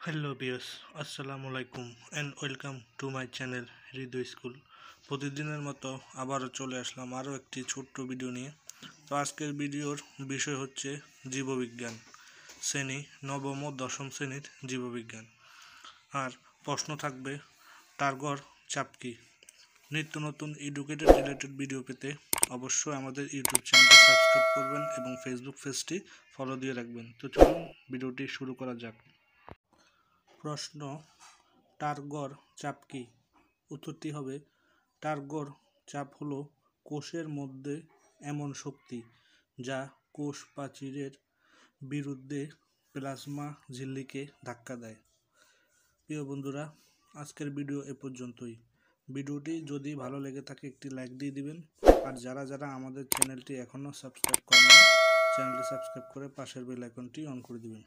Hello বিয়স, আসসালামু আলাইকুম and welcome to my channel Hriday school. প্রতিদিনের মতো আবারও চলে আসলাম আরও একটি ছোট্ট ভিডিও নিয়ে। তো আজকের ভিডিওর বিষয় হচ্ছে জীববিজ্ঞান, শ্রেণী নবম ও দশম শ্রেণীর জীববিজ্ঞান। আর প্রশ্ন থাকবে টার্গর চাপ কি। নিত্য নতুন এডুকেটেড রিলেটেড ভিডিও পেতে অবশ্যই আমাদের ইউটিউব চ্যানেলটি সাবস্ক্রাইব করবেন এবং ফেসবুক পেজটি ফলো দিয়ে রাখবেন। তো চলুন ভিডিওটি শুরু করা যাক। প্রশ্ন, টার্গর চাপ কি? উত্তরটি হবে, টার্গর চাপ হলো কোষের মধ্যে এমন শক্তি যা কোষ প্রাচীরের বিরুদ্ধে প্লাজমা ঝিল্লিকে ধাক্কা দেয়। প্রিয় বন্ধুরা, আজকের ভিডিও এ পর্যন্তই। ভিডিওটি যদি ভালো লেগে থাকে একটি লাইক দিয়ে দিবেন। আর যারা যারা আমাদের চ্যানেলটি এখনও সাবস্ক্রাইব করেন, চ্যানেলটি সাবস্ক্রাইব করে পাশের বেল আইকনটি অন করে দিবেন।